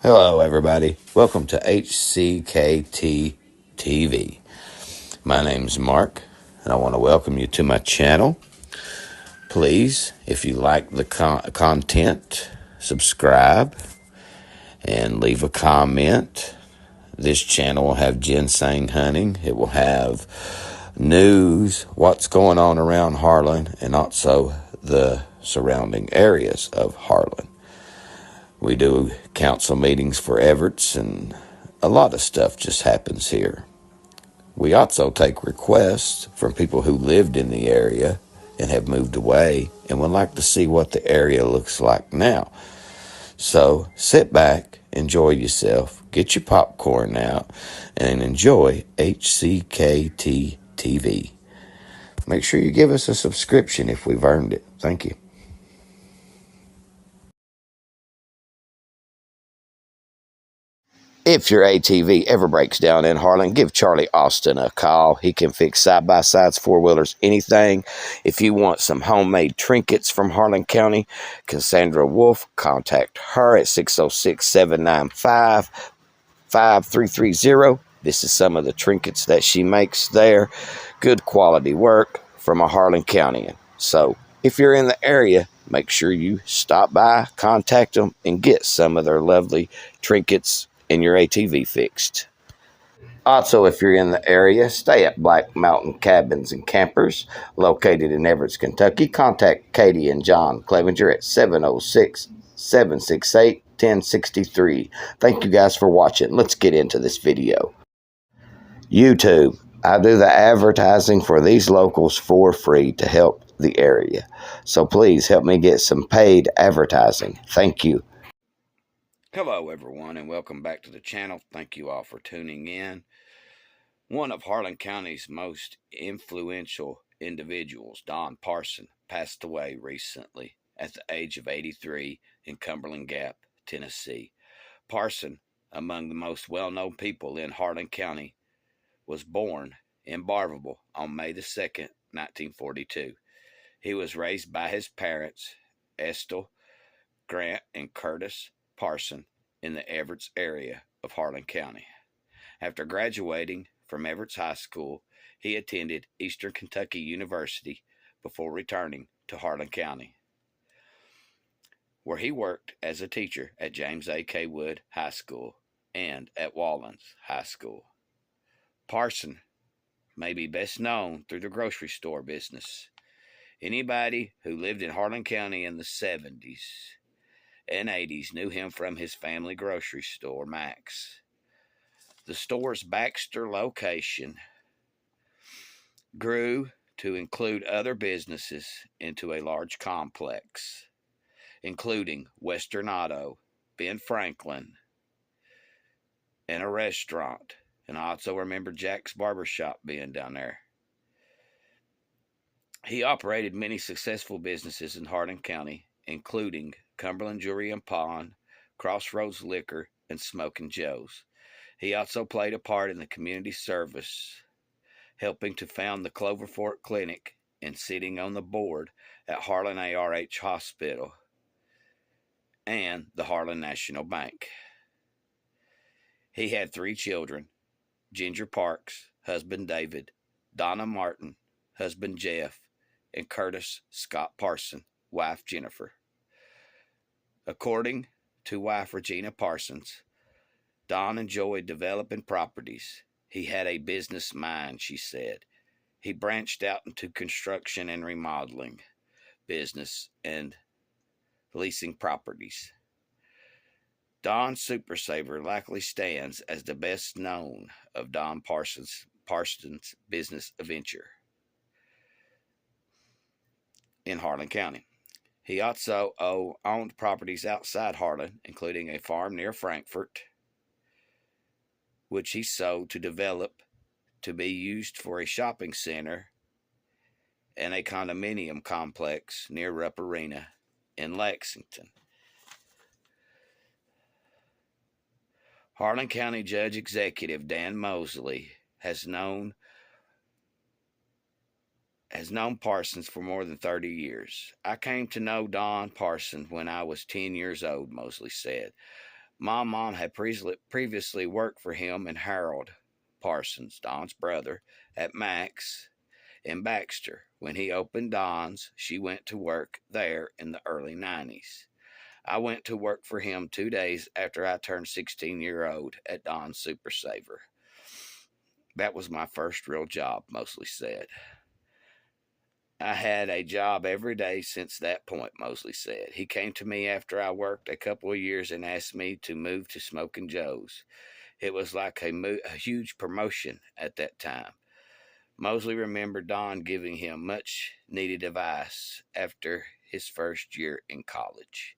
Hello, everybody. Welcome to HCKT TV. My name's Mark, and I want to welcome you to my channel. Please, if you like the content, subscribe and leave a comment. This channel will have ginseng hunting. It will have news, what's going on around Harlan, and also the surrounding areas of Harlan. We do council meetings for Everett's, and a lot of stuff just happens here. We also take requests from people who lived in the area and have moved away and would like to see what the area looks like now. So sit back, enjoy yourself, get your popcorn out, and enjoy HCKT TV. Make sure you give us a subscription if we've earned it. Thank you. If your ATV ever breaks down in Harlan, give Charlie Austin a call. He can fix side-by-sides, four-wheelers, anything. If you want some homemade trinkets from Harlan County, Cassandra Wolf, contact her at 606-795-5330. This is some of the trinkets that she makes there. Good quality work from a Harlan Countyan. So if you're in the area, make sure you stop by, contact them, and get some of their lovely trinkets and your ATV fixed. Also, if you're in the area, stay at Black Mountain Cabins and Campers, located in Everett, Kentucky. Contact Katie and John Clevenger at 706-768-1063. Thank you guys for watching. Let's get into this video. YouTube. I do the advertising for these locals for free to help the area. So please help me get some paid advertising. Thank you. Hello, everyone, and welcome back to the channel. Thank you all for tuning in. One of Harlan County's most influential individuals, Don Parsons, passed away recently at the age of 83 in Cumberland Gap, Tennessee. Parsons, among the most well-known people in Harlan County, was born in Barberville on May the 2nd, 1942. He was raised by his parents, Estelle Grant and Curtis Parsons, in the Everett area of Harlan County. After graduating from Everett High School, he attended Eastern Kentucky University before returning to Harlan County, where he worked as a teacher at James A. K. Wood High School and at Wallens High School. Parsons may be best known through the grocery store business. Anybody who lived in Harlan County in the 70s and 80s knew him from his family grocery store, Max. The store's Baxter location grew to include other businesses into a large complex, including Western Auto, Ben Franklin, and a restaurant. And I also remember Jack's Barbershop being down there. He operated many successful businesses in Harlan County, including Cumberland Jewelry and Pawn, Crossroads Liquor, and Smokin' Joe's. He also played a part in the community service, helping to found the Clover Fork Clinic and sitting on the board at Harlan ARH Hospital and the Harlan National Bank. He had 3 children: Ginger Parks, husband David; Donna Martin, husband Jeff; and Curtis Scott Parsons, wife Jennifer. According to wife Regina Parsons, Don enjoyed developing properties. He had a business mind, she said. He branched out into construction and remodeling business and leasing properties. Don Super Saver likely stands as the best known of Don Parsons' business venture in Harlan County. He also owned properties outside Harlan, including a farm near Frankfort, which he sold to develop to be used for a shopping center, and a condominium complex near Rupp Arena in Lexington. Harlan County Judge Executive Dan Mosley has known Parsons for more than 30 years. I came to know Don Parsons when I was 10 years old, Mosley said. My mom had previously worked for him and Harold Parsons, Don's brother, at Max in Baxter. When he opened Don's, she went to work there in the early 90s. I went to work for him 2 days after I turned 16-year-old at Don's Super Saver. That was my first real job, Mosley said. I had a job every day since that point, Mosley said. He came to me after I worked a couple of years and asked me to move to Smoking Joe's. It was like a huge promotion at that time. Mosley remembered Don giving him much needed advice after his first year in college.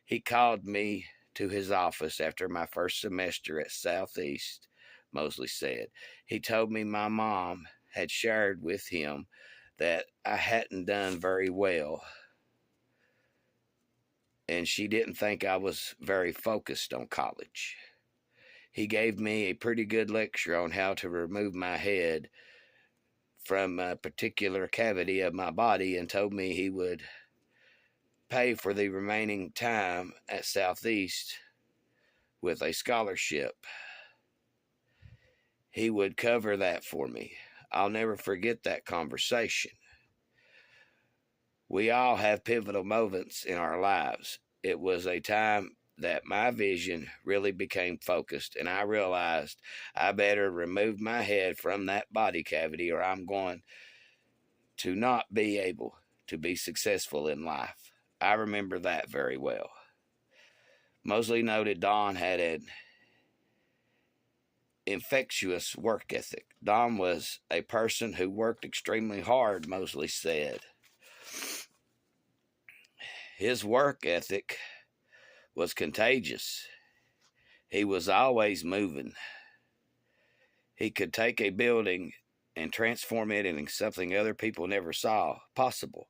He called me to his office after my first semester at Southeast, Mosley said. He told me my mom had shared with him that I hadn't done very well, and she didn't think I was very focused on college. He gave me a pretty good lecture on how to remove my head from a particular cavity of my body and told me he would pay for the remaining time at Southeast with a scholarship. He would cover that for me. I'll never forget that conversation. We all have pivotal moments in our lives. It was a time that my vision really became focused, and I realized I better remove my head from that body cavity or I'm going to not be able to be successful in life. I remember that very well. Mosley noted Don had an infectious work ethic. Don was a person who worked extremely hard, Mosley said. His work ethic was contagious. He was always moving. He could take a building and transform it into something other people never saw possible.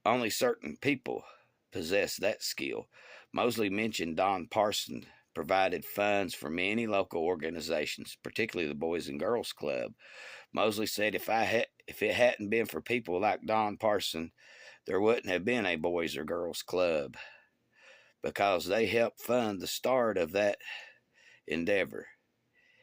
Only certain people possess that skill. Mosley mentioned Don Parsons provided funds for many local organizations, particularly the Boys and Girls Club. Mosley said, if it hadn't been for people like Don Parsons, there wouldn't have been a Boys or Girls Club, because they helped fund the start of that endeavor.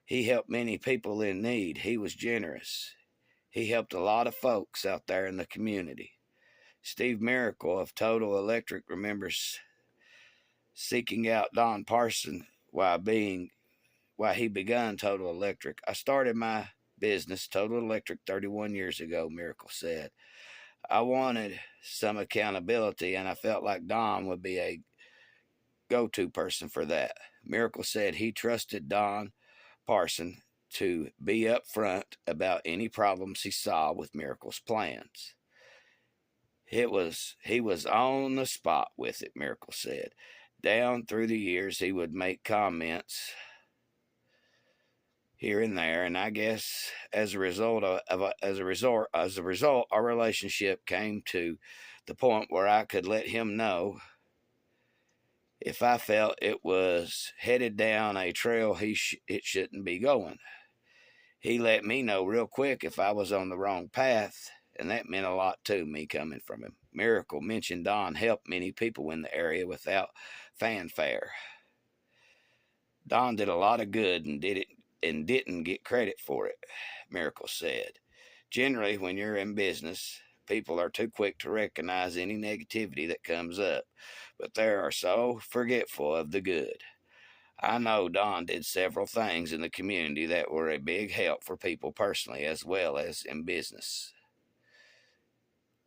He helped many people in need. He was generous. He helped a lot of folks out there in the community. Steve Miracle of Total Electric remembers seeking out Don Parsons while he begun Total Electric. I started my business, Total Electric, 31 years ago, Miracle said. I wanted some accountability, and I felt like Don would be a go-to person for that. Miracle said he trusted Don Parsons to be upfront about any problems he saw with Miracle's plans. He was on the spot with it, Miracle said. Down through the years, he would make comments here and there, and I guess as a result, our relationship came to the point where I could let him know if I felt it was headed down a trail it shouldn't be going. He let me know real quick if I was on the wrong path, and that meant a lot to me coming from him. Miracle mentioned Don helped many people in the area without fanfare. Don did a lot of good and didn't get credit for it, Miracle said. Generally, when you're in business, people are too quick to recognize any negativity that comes up, but they are so forgetful of the good. I know Don did several things in the community that were a big help for people personally as well as in business.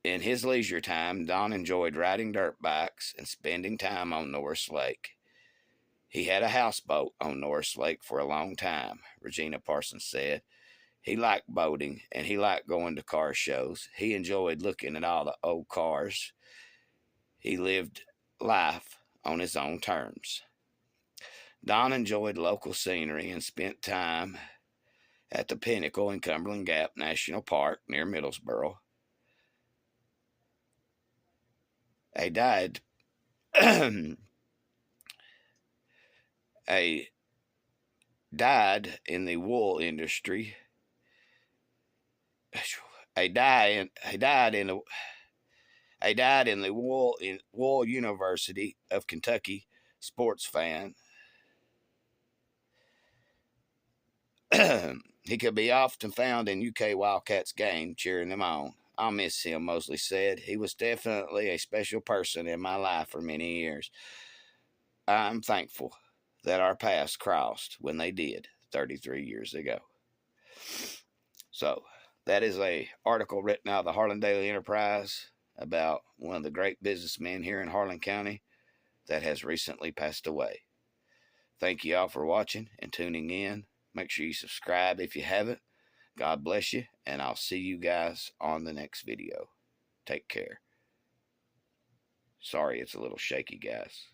In his leisure time, Don enjoyed riding dirt bikes and spending time on Norris Lake. He had a houseboat on Norris Lake for a long time, Regina Parsons said. He liked boating, and he liked going to car shows. He enjoyed looking at all the old cars. He lived life on his own terms. Don enjoyed local scenery and spent time at the Pinnacle in Cumberland Gap National Park near Middlesboro. He died in the wool industry. He died in the Wool University of Kentucky sports fan. He could be often found in UK Wildcats game cheering them on. I'll miss him, Mosley said. He was definitely a special person in my life for many years. I'm thankful that our paths crossed when they did 33 years ago. So that is a article written out of the Harlan Daily Enterprise about one of the great businessmen here in Harlan County that has recently passed away. Thank you all for watching and tuning in. Make sure you subscribe if you haven't. God bless you, and I'll see you guys on the next video. Take care. Sorry it's a little shaky, guys.